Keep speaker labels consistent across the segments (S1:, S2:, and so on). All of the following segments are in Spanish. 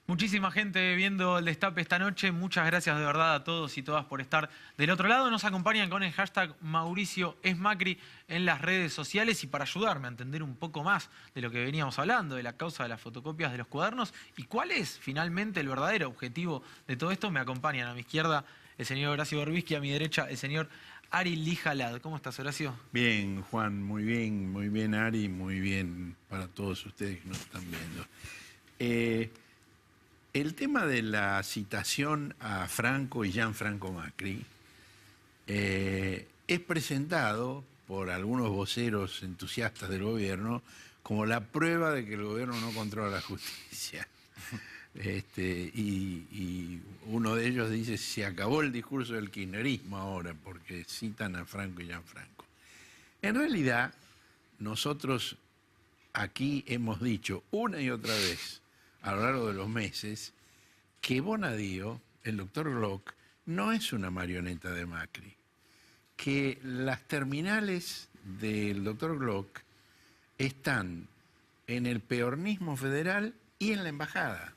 S1: Muchísima gente viendo el Destape esta noche. Muchas gracias de verdad a todos y todas por estar del otro lado. Nos acompañan con el hashtag Mauricio es Macri en las redes sociales y para ayudarme a entender un poco más de lo que veníamos hablando, de la causa de las fotocopias de los cuadernos y cuál es finalmente el verdadero objetivo de todo esto, me acompañan a mi izquierda el señor Horacio Berbisky, a mi derecha el señor Ari Lijalad. ¿Cómo estás, Horacio?
S2: Bien, Juan, muy bien, Ari, muy bien para todos ustedes que nos están viendo. El tema de la citación a Franco y Gianfranco Macri es presentado por algunos voceros entusiastas del gobierno como la prueba de que el gobierno no controla la justicia. Y uno de ellos dice, se acabó el discurso del kirchnerismo ahora, porque citan a Franco y Gianfranco. En realidad, nosotros aquí hemos dicho una y otra vez, a lo largo de los meses, que Bonadío, el doctor Glock, no es una marioneta de Macri, que las terminales del doctor Glock están en el peronismo federal y en la embajada.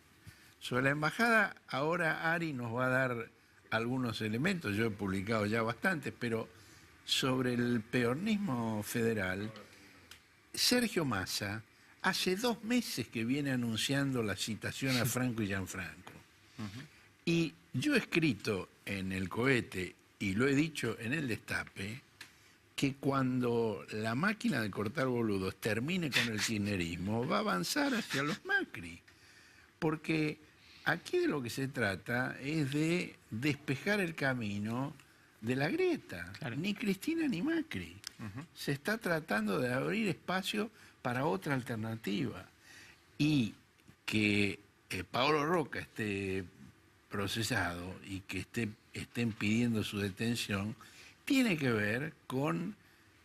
S2: Sobre la embajada, ahora Ari nos va a dar algunos elementos, yo he publicado ya bastantes, pero sobre el peronismo federal, Sergio Massa hace 2 meses que viene anunciando la citación a Franco y Gianfranco. Y yo he escrito en El Cohete, y lo he dicho en El Destape, que cuando la máquina de cortar boludos termine con el kirchnerismo, va a avanzar hacia los Macri. Porque aquí de lo que se trata es de despejar el camino de la grieta. Claro. Ni Cristina ni Macri. Se está tratando de abrir espacio para otra alternativa. Y que Paolo Roca esté procesado y que estén pidiendo su detención, tiene que ver con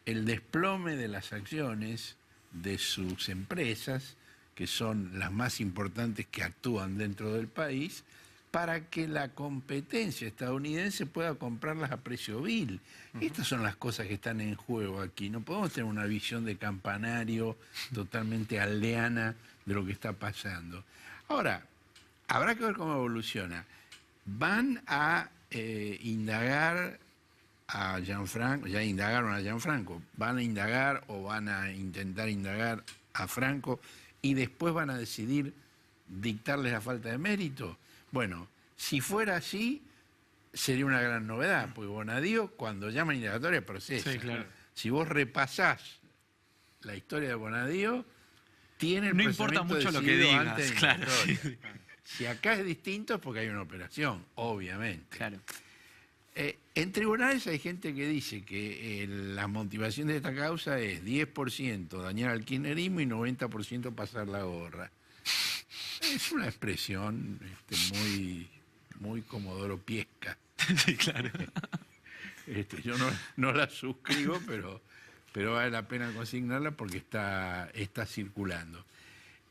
S2: el desplome de las acciones de sus empresas, que son las más importantes que actúan dentro del país, para que la competencia estadounidense pueda comprarlas a precio vil. Estas son las cosas que están en juego aquí. No podemos tener una visión de campanario totalmente aldeana de lo que está pasando. Ahora, habrá que ver cómo evoluciona. Van a indagar a Gianfranco, ya indagaron a Gianfranco, van a indagar o van a intentar indagar a Franco y después van a decidir dictarles la falta de mérito. Bueno, si fuera así, sería una gran novedad, porque Bonadío, cuando llaman indagatoria, procesa. Sí, claro. Si vos repasás la historia de Bonadío, tiene el
S1: no importa mucho lo que digas, claro. Sí.
S2: Si acá es distinto es porque hay una operación, obviamente.
S1: Claro.
S2: En tribunales hay gente que dice que la motivación de esta causa es 10% dañar al kirchnerismo y 90% pasar la gorra. Es una expresión muy Comodoro Piesca.
S1: Sí, claro.
S2: Yo no la suscribo, pero vale la pena consignarla porque está circulando.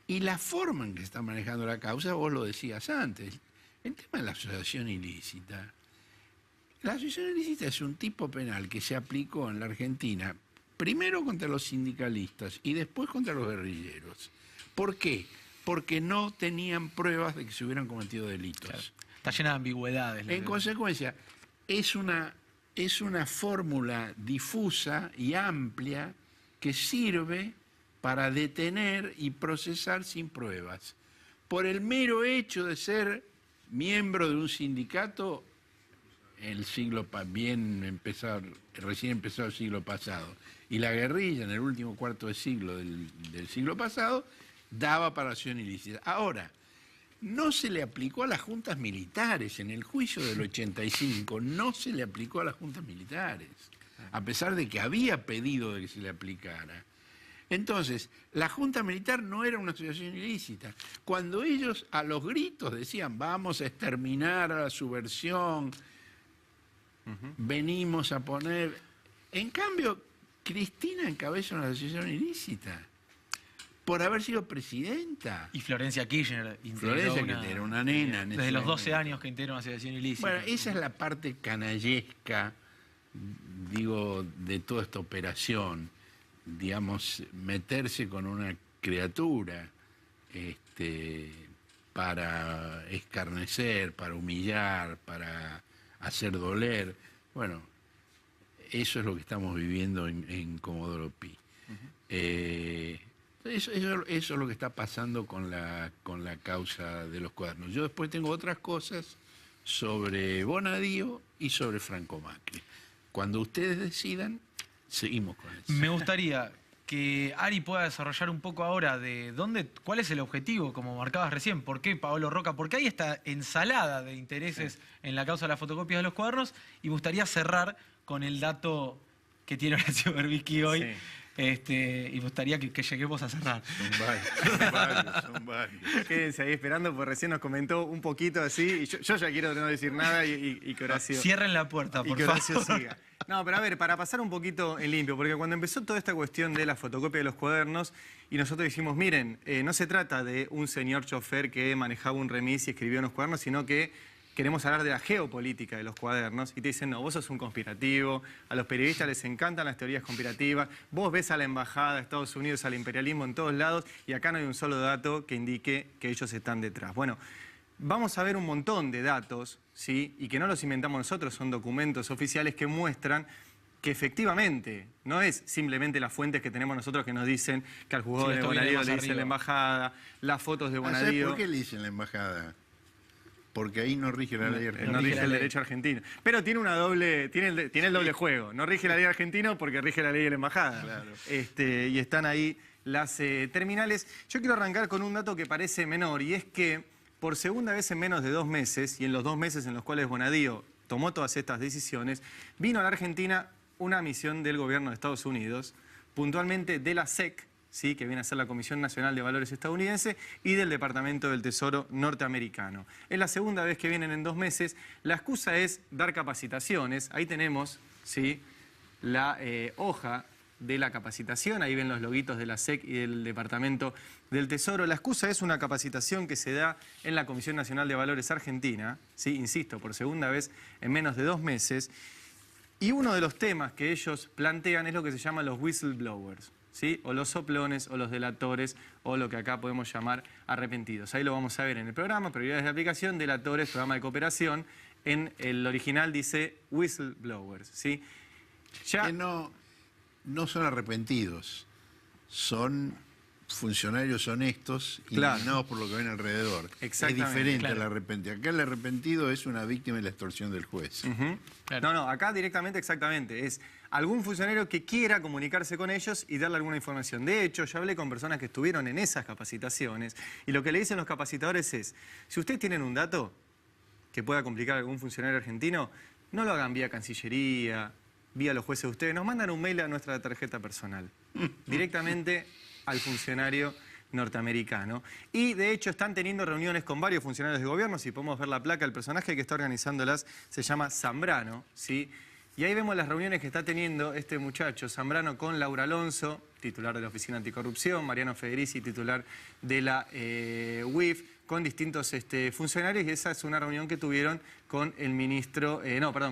S2: Y la forma en que se está manejando la causa, vos lo decías antes, el tema de la asociación ilícita. La asociación ilícita es un tipo penal que se aplicó en la Argentina, primero contra los sindicalistas y después contra los guerrilleros. ¿Por qué? Porque no tenían pruebas de que se hubieran cometido delitos.
S1: Claro. Está llena de ambigüedades.
S2: En consecuencia, es una fórmula difusa y amplia que sirve para detener y procesar sin pruebas. Por el mero hecho de ser miembro de un sindicato, recién empezado el siglo pasado, y la guerrilla en el último cuarto de siglo del siglo pasado, daba para acción ilícita. Ahora, no se le aplicó a las juntas militares. En el juicio del 85 no se le aplicó a las juntas militares, a pesar de que había pedido de que se le aplicara. Entonces, la Junta Militar no era una asociación ilícita. Cuando ellos a los gritos decían, vamos a exterminar a la subversión, venimos a poner... En cambio, Cristina encabeza una asociación ilícita por haber sido presidenta.
S1: Y Florencia Kirchner
S2: que era una nena.
S1: Desde los 12 años que integra una asociación ilícita.
S2: Bueno, esa es la parte canallesca, digo, de toda esta operación. Digamos, meterse con una criatura para escarnecer, para humillar, para hacer doler. Bueno, eso es lo que estamos viviendo en Comodoro Pi. Eso es lo que está pasando con la causa de los cuadernos. Yo después tengo otras cosas sobre Bonadío y sobre Franco Macri. Cuando ustedes decidan, seguimos con eso.
S1: Me gustaría que Ari pueda desarrollar un poco ahora de cuál es el objetivo, como marcabas recién, por qué Paolo Roca, porque hay esta ensalada de intereses en la causa de las fotocopias de los cuadernos, y me gustaría cerrar con el dato que tiene Horacio Berbisky hoy.
S3: Sí.
S1: Y me gustaría que lleguemos a cerrar.
S2: Son varios.
S3: Quédense ahí esperando, porque recién nos comentó un poquito así, y yo ya quiero no decir nada y que Horacio...
S1: Cierren la puerta, por
S3: que Horacio
S1: favor.
S3: siga. No, pero a ver, para pasar un poquito en limpio, porque cuando empezó toda esta cuestión de la fotocopia de los cuadernos, y nosotros dijimos, miren, no se trata de un señor chofer que manejaba un remis y escribió en los cuadernos, sino que queremos hablar de la geopolítica de los cuadernos, y te dicen, no, vos sos un conspirativo, a los periodistas les encantan las teorías conspirativas, vos ves a la embajada de Estados Unidos, al imperialismo en todos lados, y acá no hay un solo dato que indique que ellos están detrás. Bueno, vamos a ver un montón de datos, ¿sí? Y que no los inventamos nosotros, son documentos oficiales que muestran que efectivamente no es simplemente las fuentes que tenemos nosotros que nos dicen que al jugador de
S1: esto viene
S3: Bonadío
S1: más
S3: le dice
S1: arriba.
S3: la embajada, las fotos de
S2: ¿Sabes
S3: Bonadío.
S2: por qué le dicen la embajada? Porque ahí no rige la ley argentina.
S3: No rige el
S1: ley.
S3: derecho argentino. Pero tiene una doble, tiene el doble juego. No rige la ley argentina porque rige la ley de la embajada.
S2: Claro.
S3: Y están ahí las terminales. Yo quiero arrancar con un dato que parece menor, y es que por segunda vez en menos de 2 meses, y en los 2 meses en los cuales Bonadío tomó todas estas decisiones, vino a la Argentina una misión del gobierno de Estados Unidos, puntualmente de la SEC, ¿sí? Que viene a ser la Comisión Nacional de Valores estadounidense, y del Departamento del Tesoro norteamericano. Es la segunda vez que vienen en 2 meses. La excusa es dar capacitaciones. Ahí tenemos, ¿sí?, la hoja de la capacitación. Ahí ven los loguitos de la SEC y del Departamento del Tesoro. La excusa es una capacitación que se da en la Comisión Nacional de Valores Argentina, ¿sí? Insisto, por segunda vez en menos de 2 meses. Y uno de los temas que ellos plantean es lo que se llama los whistleblowers, ¿sí? O los soplones, o los delatores, o lo que acá podemos llamar arrepentidos. Ahí lo vamos a ver en el programa, prioridades de aplicación, delatores, programa de cooperación. En el original dice whistleblowers, ¿sí? Ya...
S2: Que no son arrepentidos, son funcionarios honestos y
S3: Claro.
S2: indignados por lo que ven alrededor.
S3: Exactamente,
S2: Es diferente
S1: claro.
S2: al arrepentido. Acá el arrepentido es una víctima de la extorsión del juez.
S3: Ujú.
S1: Claro.
S3: No, acá directamente exactamente. Es algún funcionario que quiera comunicarse con ellos y darle alguna información. De hecho, yo hablé con personas que estuvieron en esas capacitaciones, y lo que le dicen los capacitadores es, si ustedes tienen un dato que pueda complicar a algún funcionario argentino, no lo hagan vía Cancillería, vía los jueces de ustedes, nos mandan un mail a nuestra tarjeta personal, directamente al funcionario norteamericano. Y de hecho están teniendo reuniones con varios funcionarios de gobierno. Si podemos ver la placa, el personaje que está organizándolas se llama Zambrano, ¿sí? Y ahí vemos las reuniones que está teniendo este muchacho, Zambrano, con Laura Alonso, titular de la Oficina Anticorrupción, Mariano Federici, titular de la UIF, con distintos funcionarios, y esa es una reunión que tuvieron con el ministro,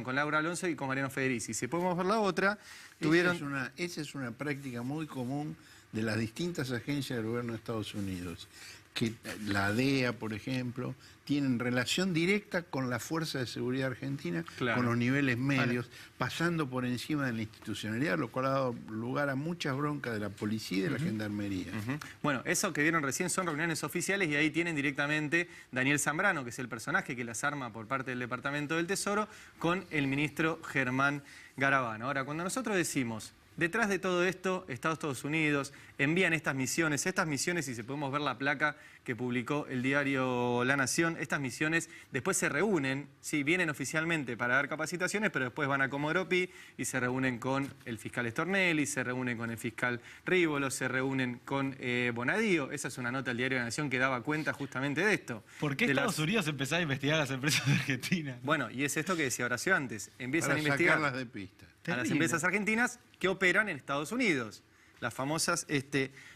S3: con Laura Alonso y con Mariano Federici. Si podemos ver la otra, tuvieron...
S2: Esa es una práctica muy común de las distintas agencias del gobierno de Estados Unidos, que la DEA, por ejemplo, tienen relación directa con la Fuerza de Seguridad Argentina,
S3: Claro.
S2: con los niveles medios, pasando por encima de la institucionalidad, lo cual ha dado lugar a muchas broncas de la policía y de la gendarmería.
S3: Ujú. Bueno, eso que vieron recién son reuniones oficiales, y ahí tienen directamente Daniel Zambrano, que es el personaje que las arma por parte del Departamento del Tesoro, con el ministro Germán Garabano. Ahora, cuando nosotros decimos, detrás de todo esto, Estados Unidos envían estas misiones, y si podemos ver la placa que publicó el diario La Nación, estas misiones después se reúnen, sí, vienen oficialmente para dar capacitaciones, pero después van a Comodoro Pi y se reúnen con el fiscal Stornelli, se reúnen con el fiscal Rívolo, se reúnen con Bonadío. Esa es una nota del diario La Nación que daba cuenta justamente de esto.
S1: ¿Por qué
S3: De
S1: Estados Unidos empezó a investigar a las empresas de Argentina?
S3: Bueno, y es esto que decía Horacio antes, empiezan
S2: Para
S3: a investigar
S2: sacarlas de pista.
S3: a las
S1: Terrible.
S3: empresas argentinas que operan en Estados Unidos, las famosas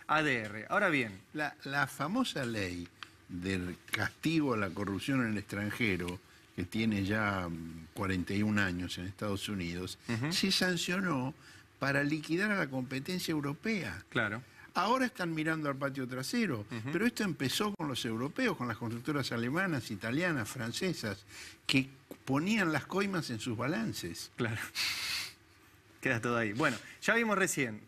S3: ADR. Ahora bien,
S2: La famosa ley del castigo a la corrupción en el extranjero, que tiene ya 41 años en Estados Unidos, se sancionó para liquidar a la competencia europea.
S3: claro,
S2: Ahora están mirando al patio trasero, pero esto empezó con los europeos, con las constructoras alemanas, italianas, francesas, que ponían las coimas en sus balances.
S3: Claro. Queda todo ahí. Bueno, ya vimos recién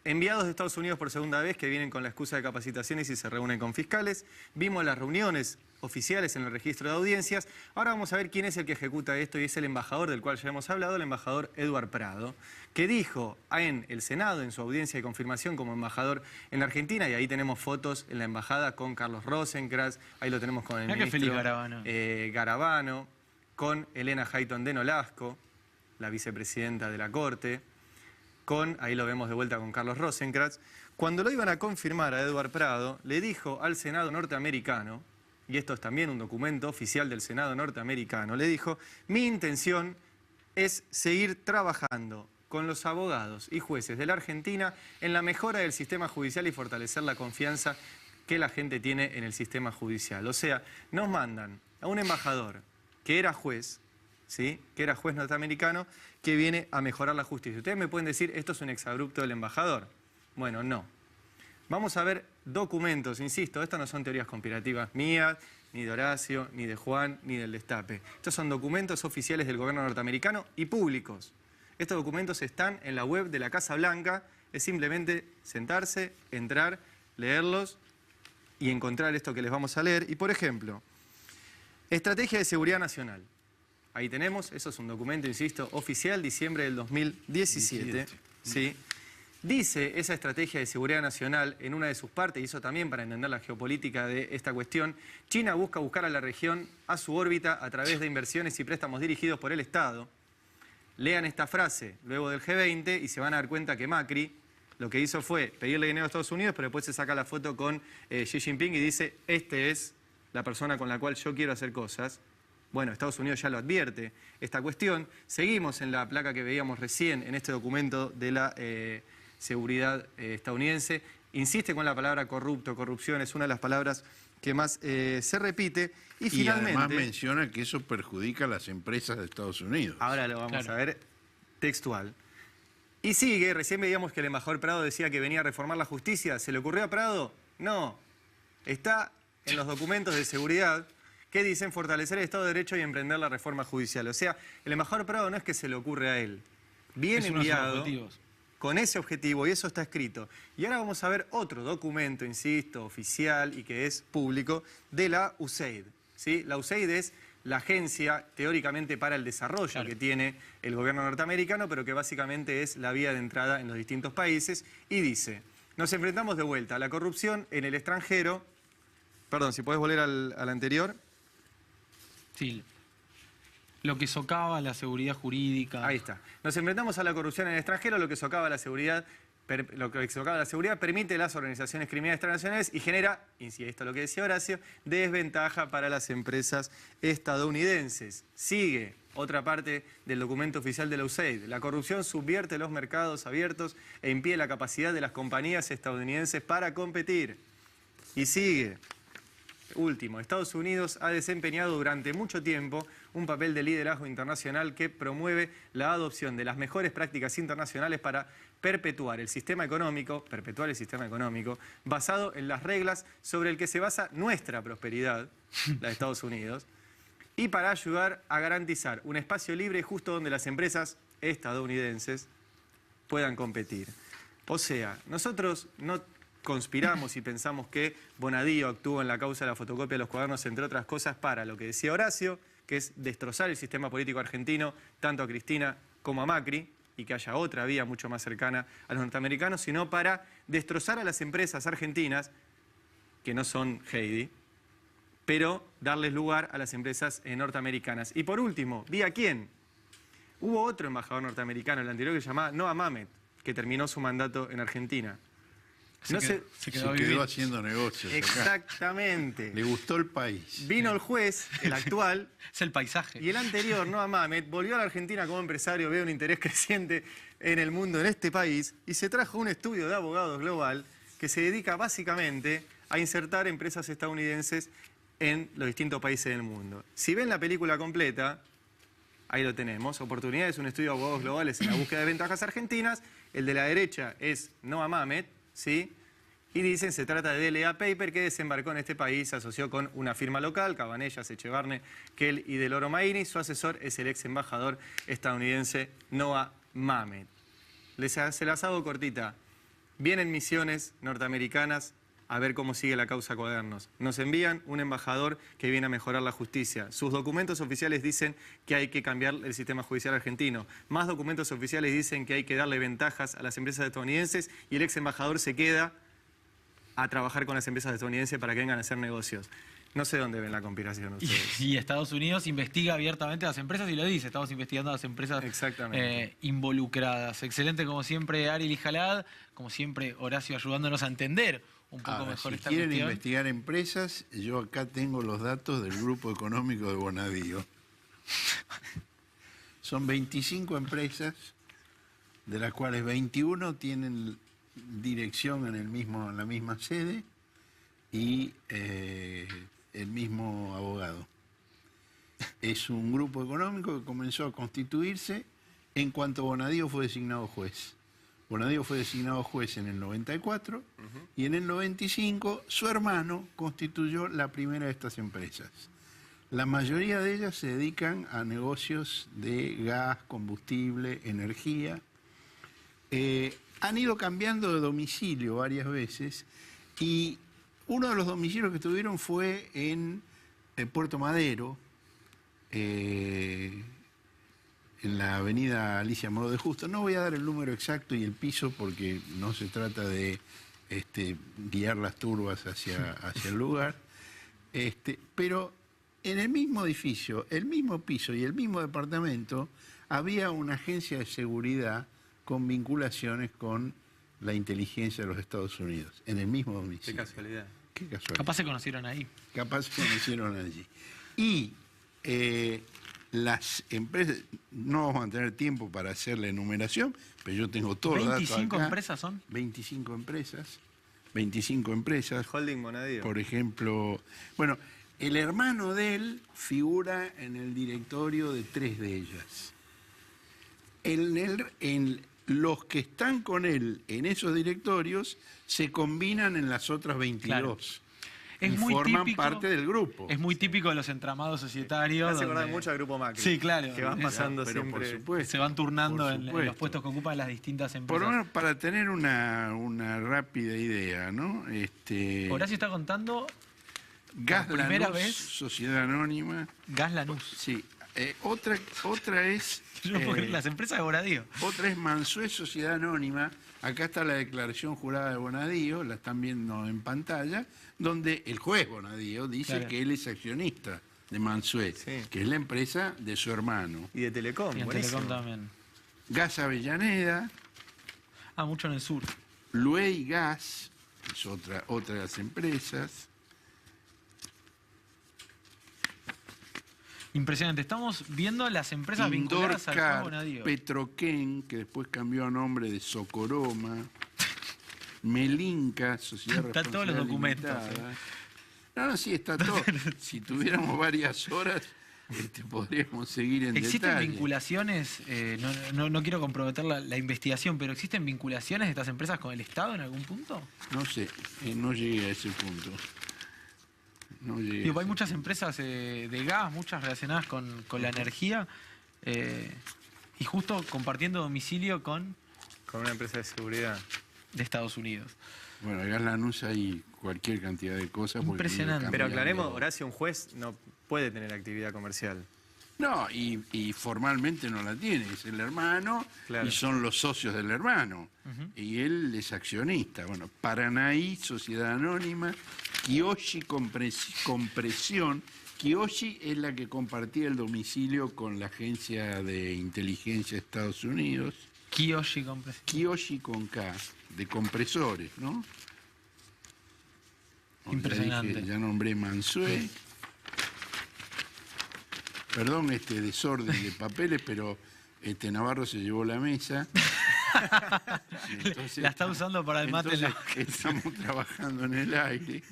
S3: enviados de Estados Unidos por segunda vez que vienen con la excusa de capacitaciones y se reúnen con fiscales. Vimos las reuniones oficiales en el registro de audiencias. Ahora vamos a ver quién es el que ejecuta esto y es el embajador del cual ya hemos hablado, el embajador Eduard Prado, que dijo en el Senado, en su audiencia de confirmación como embajador en la Argentina, y ahí tenemos fotos en la embajada con Carlos Rosenkrantz, ahí lo tenemos con el ministro Garabano, con Elena Hayton de Nolasco, la vicepresidenta de la Corte, ahí lo vemos de vuelta con Carlos Rosenkrantz. Cuando lo iban a confirmar a Eduard Prado, le dijo al Senado norteamericano, y esto es también un documento oficial del Senado norteamericano, le dijo: mi intención es seguir trabajando con los abogados y jueces de la Argentina en la mejora del sistema judicial y fortalecer la confianza que la gente tiene en el sistema judicial. O sea, nos mandan a un embajador que era juez, ¿sí?, que era juez norteamericano, que viene a mejorar la justicia. Ustedes me pueden decir, esto es un exabrupto del embajador. Bueno, no. Vamos a ver documentos, insisto, estas no son teorías conspirativas mías, ni de Horacio, ni de Juan, ni del Destape. Estos son documentos oficiales del gobierno norteamericano y públicos. Estos documentos están en la web de la Casa Blanca, es simplemente sentarse, entrar, leerlos y encontrar esto que les vamos a leer. Y por ejemplo, Estrategia de Seguridad Nacional. Ahí tenemos, eso es un documento, insisto, oficial, diciembre del 2017. ¿Sí? Dice esa estrategia de seguridad nacional en una de sus partes, y eso también para entender la geopolítica de esta cuestión: China buscar a la región a su órbita a través de inversiones y préstamos dirigidos por el Estado. Lean esta frase luego del G20 y se van a dar cuenta que Macri lo que hizo fue pedirle dinero a Estados Unidos, pero después se saca la foto con Xi Jinping y dice: este es la persona con la cual yo quiero hacer cosas. Bueno, Estados Unidos ya lo advierte esta cuestión. Seguimos en la placa que veíamos recién en este documento de la seguridad estadounidense. Insiste con la palabra corrupto, corrupción, es una de las palabras que más se repite. Y finalmente,
S2: además menciona que eso perjudica a las empresas de Estados Unidos.
S3: Ahora lo vamos a ver textual. Y sigue, recién veíamos que el embajador Prado decía que venía a reformar la justicia. ¿Se le ocurrió a Prado? No. Está en los documentos de seguridad que dicen fortalecer el Estado de Derecho y emprender la reforma judicial. O sea, el embajador Prado no es que se le ocurre a él. Bien enviado con ese objetivo, y eso está escrito. Y ahora vamos a ver otro documento, insisto, oficial y que es público, de la USAID. ¿Sí? La USAID es la agencia teóricamente para el desarrollo que tiene el gobierno norteamericano, pero que básicamente es la vía de entrada en los distintos países, y dice: nos enfrentamos de vuelta a la corrupción en el extranjero. Perdón, si podés volver al anterior.
S1: Sí. Lo que socava la seguridad jurídica.
S3: Ahí está. Nos enfrentamos a la corrupción en el extranjero, lo que socava la seguridad permite las organizaciones criminales transnacionales y genera, y esto es lo que decía Horacio, desventaja para las empresas estadounidenses. Sigue otra parte del documento oficial de la USAID. La corrupción subvierte los mercados abiertos e impide la capacidad de las compañías estadounidenses para competir. Y sigue. Último, Estados Unidos ha desempeñado durante mucho tiempo un papel de liderazgo internacional que promueve la adopción de las mejores prácticas internacionales para perpetuar el sistema económico basado en las reglas sobre el que se basa nuestra prosperidad, la de Estados Unidos, y para ayudar a garantizar un espacio libre y justo donde las empresas estadounidenses puedan competir. O sea, nosotros no conspiramos y pensamos que Bonadío actuó en la causa de la fotocopia de los cuadernos, entre otras cosas, para lo que decía Horacio, que es destrozar el sistema político argentino, tanto a Cristina como a Macri, y que haya otra vía mucho más cercana a los norteamericanos, sino para destrozar a las empresas argentinas, que no son Heidi, pero darles lugar a las empresas norteamericanas. Y por último, ¿vi a quién? Hubo otro embajador norteamericano, el anterior, que se llamaba Noah Mamet, que terminó su mandato en Argentina.
S2: Se quedó haciendo negocios.
S3: Exactamente.
S2: Le gustó el país.
S3: Vino el juez, el actual.
S1: Es el paisaje.
S3: Y el anterior, Noah Mamet, volvió a la Argentina como empresario, ve un interés creciente en el mundo, en este país, y se trajo un estudio de abogados global que se dedica básicamente a insertar empresas estadounidenses en los distintos países del mundo. Si ven la película completa, ahí lo tenemos. Oportunidades, un estudio de abogados globales en la búsqueda de ventajas argentinas. El de la derecha es Noah Mamet, ¿sí? Y dicen, se trata de DLA Paper, que desembarcó en este país, se asoció con una firma local, Cabanellas, Echevarne, Kell y Del Oro Maini. Su asesor es el ex embajador estadounidense Noah Mamet. Se las hago cortita. Vienen misiones norteamericanas a ver cómo sigue la causa Cuadernos. Nos envían un embajador que viene a mejorar la justicia. Sus documentos oficiales dicen que hay que cambiar el sistema judicial argentino. Más documentos oficiales dicen que hay que darle ventajas a las empresas estadounidenses y el ex embajador se queda a trabajar con las empresas estadounidenses para que vengan a hacer negocios. No sé dónde ven la conspiración ustedes.
S1: Y Estados Unidos investiga abiertamente a las empresas y lo dice, estamos investigando a las empresas involucradas. Excelente como siempre Ariel y Jalad, como siempre Horacio ayudándonos a entender un poco mejor
S2: si
S1: esta
S2: quieren
S1: cuestión.
S2: investigar empresas, yo acá tengo los datos del Grupo Económico de Bonadío. Son 25 empresas, de las cuales 21 tienen dirección en la misma sede y el mismo abogado. Es un grupo económico que comenzó a constituirse en cuanto Bonadío fue designado juez. Bonadío fue designado juez en el 94 y en el 95 su hermano constituyó la primera de estas empresas. La mayoría de ellas se dedican a negocios de gas, combustible, energía. Han ido cambiando de domicilio varias veces y uno de los domicilios que tuvieron fue en Puerto Madero, en la avenida Alicia Modo de Justo. No voy a dar el número exacto y el piso porque no se trata de guiar las turbas hacia el lugar, pero en el mismo edificio, el mismo piso y el mismo departamento había una agencia de seguridad con vinculaciones con la inteligencia de los Estados Unidos, en el mismo domicilio.
S3: Qué casualidad.
S2: Qué casualidad.
S1: Capaz se conocieron ahí.
S2: Capaz se conocieron allí. Y las empresas, no vamos a tener tiempo para hacer la enumeración, pero yo tengo todos los datos acá.
S1: ¿25 empresas son?
S2: 25 empresas. 25 empresas.
S3: Holding Bonadío.
S2: Por ejemplo, bueno, el hermano de él figura en el directorio de 3 de ellas. Los que están con él en esos directorios se combinan en las otras 22.
S1: Claro.
S2: Y
S1: Es muy
S2: forman
S1: típico,
S2: parte del grupo.
S1: Es muy típico de los entramados societarios.
S3: Me hace acordar
S1: donde
S3: mucho al Grupo Macri.
S1: Sí, claro.
S3: Que van pasando
S2: Pero
S3: siempre.
S2: por supuesto.
S1: se van turnando
S2: Por
S1: en los
S2: supuesto.
S1: puestos que ocupan las distintas
S2: Por
S1: empresas.
S2: lo menos para tener una rápida idea, ¿no?
S1: Horacio está contando
S2: Gas
S1: por primera
S2: Lanús,
S1: vez.
S2: Sociedad Anónima.
S1: Gas Lanús.
S2: Sí. Otra es...
S1: Yo no puedo creer, las empresas de Bonadío.
S2: Otra es Mansué Sociedad Anónima. Acá está la declaración jurada de Bonadío, la están viendo en pantalla, donde el juez Bonadío dice
S1: Claro.
S2: que él es accionista de Mansué,
S3: Sí.
S2: que es la empresa de su hermano.
S3: Y de Telecom,
S1: Y en
S3: buenísimo.
S1: Telecom también.
S2: Gas Avellaneda,
S1: Mucho en el sur.
S2: Luey Gas, es otra de las empresas.
S1: Impresionante. Estamos viendo las empresas vinculadas al juez
S2: Indorcar,
S1: Bonadío.
S2: Petroquén, que después cambió a nombre de Socoroma, Melinca, Sociedad
S1: Está todos los
S2: Responsabilidad
S1: documentos,
S2: Limitada. No, sí, está todo. Si tuviéramos varias horas, podríamos seguir en
S1: ¿Existen
S2: detalle.
S1: vinculaciones? No quiero comprometer la investigación, pero ¿existen vinculaciones de estas empresas con el Estado en algún punto?
S2: No sé, no llegué a ese punto. No llegué a
S1: Digo, hay
S2: ese
S1: muchas empresas de gas, muchas relacionadas con la energía, y justo compartiendo domicilio con
S3: Con una empresa de seguridad.
S1: de Estados Unidos.
S2: Bueno, acá en Lanús hay cualquier cantidad de cosas. porque
S1: Impresionante.
S2: han ido
S3: Pero
S2: cambiando.
S3: aclaremos, Horacio, un juez no puede tener actividad comercial.
S2: No, y formalmente no la tiene, es el hermano
S3: Claro.
S2: y son los socios del hermano. Y él es accionista. Bueno, Paranaí, Sociedad Anónima, Kiyoshi Compresión. Kiyoshi es la que compartía el domicilio con la Agencia de Inteligencia de Estados Unidos.
S1: Kiyoshi Compresión.
S2: Kiyoshi con K, de compresores, ¿no?
S1: Impresionante.
S2: Ya nombré Mansué. Perdón este desorden de papeles, pero Navarro se llevó la mesa. Entonces,
S1: La está usando para el mate en la
S2: entonces, estamos trabajando en el aire.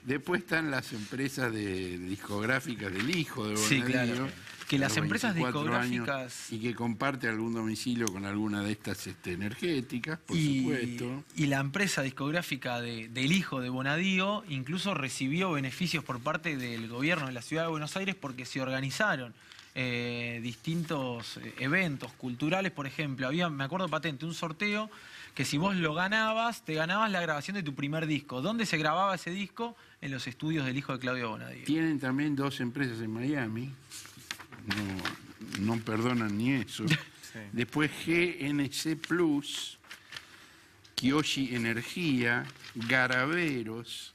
S2: Después están las empresas discográficas del hijo de
S1: Sí,
S2: Bonadío.
S1: claro. Que las
S2: a los
S1: empresas
S2: 24 años,
S1: discográficas...
S2: y que comparte algún domicilio con alguna de estas energéticas, por supuesto.
S1: Y la empresa discográfica del hijo de Bonadío incluso recibió beneficios por parte del gobierno de la ciudad de Buenos Aires porque se organizaron distintos eventos culturales. Por ejemplo, había, me acuerdo patente, un sorteo que si vos lo ganabas, te ganabas la grabación de tu primer disco. ¿Dónde se grababa ese disco? En los estudios del hijo de Claudio Bonadío.
S2: Tienen también 2 empresas en Miami, no perdonan ni eso.
S3: Sí.
S2: Después GNC Plus, Kyoshi Energía, Garaveros.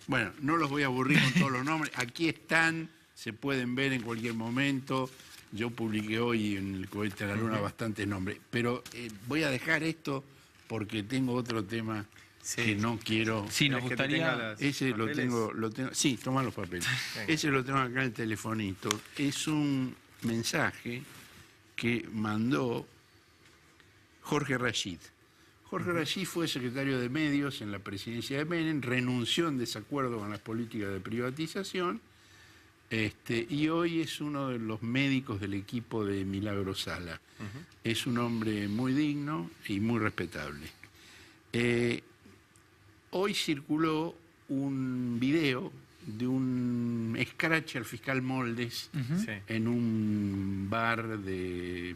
S2: Bueno, no los voy a aburrir con todos los nombres. Aquí están, se pueden ver en cualquier momento. Yo publiqué hoy en el Cohete a la Luna bastantes nombres. Pero voy a dejar esto porque tengo otro tema que no quiero...
S1: Sí, nos
S3: ¿Querés que te
S1: gustaría...
S3: tenga las
S2: Ese
S3: papeles?
S2: lo tengo. Sí, toma los papeles.
S3: Venga.
S2: Ese lo tengo acá en el telefonito. Es un mensaje que mandó Jorge Rashid. Jorge Rashid fue secretario de Medios en la presidencia de Menem, renunció en desacuerdo con las políticas de privatización, y hoy es uno de los médicos del equipo de Milagro Sala. Es un hombre muy digno y muy respetable. Hoy circuló un video de un escrache al fiscal Moldes
S3: Sí.
S2: en un bar de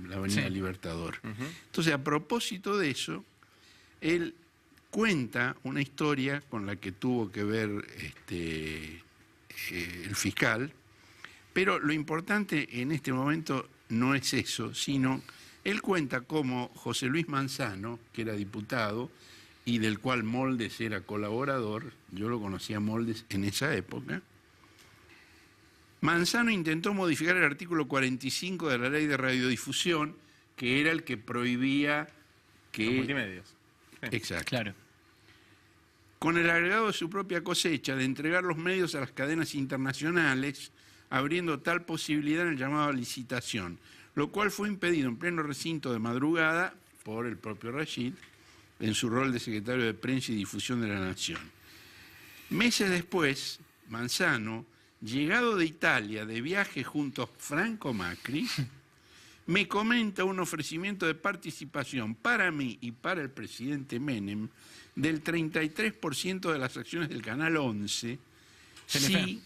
S2: la Avenida
S1: Sí.
S2: Libertador. Entonces, a propósito de eso, él cuenta una historia con la que tuvo que ver el fiscal, pero lo importante en este momento no es eso, sino él cuenta cómo José Luis Manzano, que era diputado y del cual Moldes era colaborador, yo lo conocía a Moldes en esa época, Manzano intentó modificar el artículo 45 de la Ley de Radiodifusión, que era el que prohibía que...
S3: Los multimedios. Sí.
S2: Exacto.
S1: Claro.
S2: Con el agregado de su propia cosecha de entregar los medios a las cadenas internacionales, abriendo tal posibilidad en el llamado a licitación, lo cual fue impedido en pleno recinto de madrugada por el propio Rashid, en su rol de secretario de Prensa y Difusión de la Nación. Meses después, Manzano, llegado de Italia de viaje junto a Franco Macri, me comenta un ofrecimiento de participación para mí y para el presidente Menem del 33% de las acciones del Canal 11, si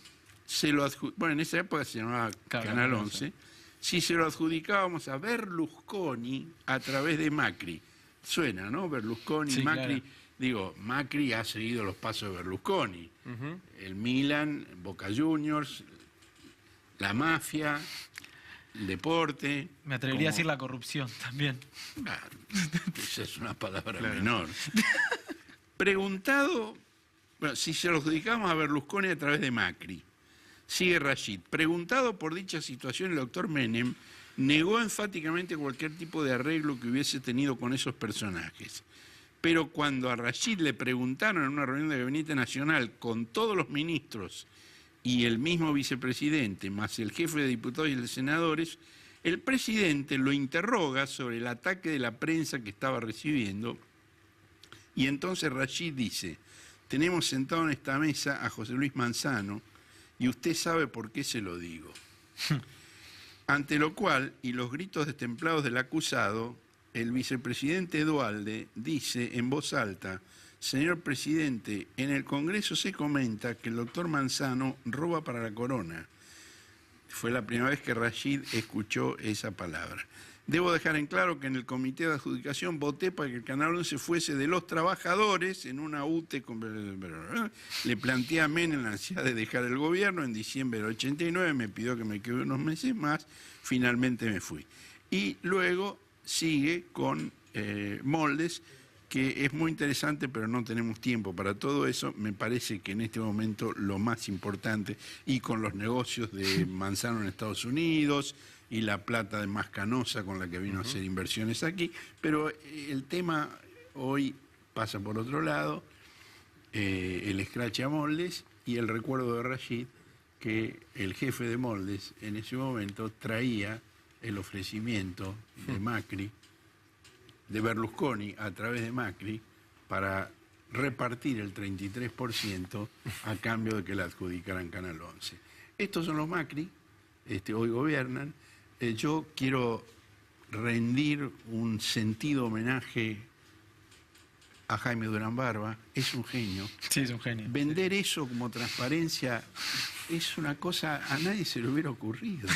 S2: se lo bueno, en esa época se llamaba Canal 11, si se lo adjudicábamos a Berlusconi a través de Macri. Suena, ¿no? Berlusconi,
S1: Sí,
S2: Macri.
S1: claro.
S2: Digo, Macri ha seguido los pasos de Berlusconi. El Milan, Boca Juniors, la mafia, el deporte.
S1: Me atrevería a decir la corrupción también.
S2: Claro, esa es una palabra menor. Preguntado, bueno, si se lo adjudicamos a Berlusconi a través de Macri, sigue Rashid. Preguntado por dicha situación, el doctor Menem negó enfáticamente cualquier tipo de arreglo que hubiese tenido con esos personajes. Pero cuando a Rashid le preguntaron en una reunión de Gabinete Nacional con todos los ministros y el mismo vicepresidente, más el jefe de diputados y el de senadores, el presidente lo interroga sobre el ataque de la prensa que estaba recibiendo, y entonces Rashid dice: tenemos sentado en esta mesa a José Luis Manzano y usted sabe por qué se lo digo. Ante lo cual, y los gritos destemplados del acusado, el vicepresidente Duhalde dice en voz alta: señor presidente, en el Congreso se comenta que el doctor Manzano roba para la corona. Fue la primera vez que Rashid escuchó esa palabra. Debo dejar en claro que en el comité de adjudicación voté para que el Canal 11 fuese de los trabajadores en una UTE. Le planteé a Menem la necesidad de dejar el gobierno en diciembre del 89, me pidió que me quede unos meses más, finalmente me fui. Y luego sigue con Moldes, que es muy interesante, pero no tenemos tiempo para todo eso. Me parece que en este momento lo más importante, y con los negocios de Manzano en Estados Unidos y la plata de Mascanosa con la que vino a hacer inversiones aquí, pero el tema hoy pasa por otro lado, el escrache a Moldes y el recuerdo de Rashid, que el jefe de Moldes en ese momento traía el ofrecimiento de Macri, de Berlusconi a través de Macri, para repartir el 33% a cambio de que la adjudicaran Canal 11. Estos son los Macri, hoy gobiernan. Yo quiero rendir un sentido homenaje a Jaime Durán Barba, es un genio.
S1: Sí, es un genio.
S2: Vender eso como transparencia es una cosa, a nadie se le hubiera ocurrido.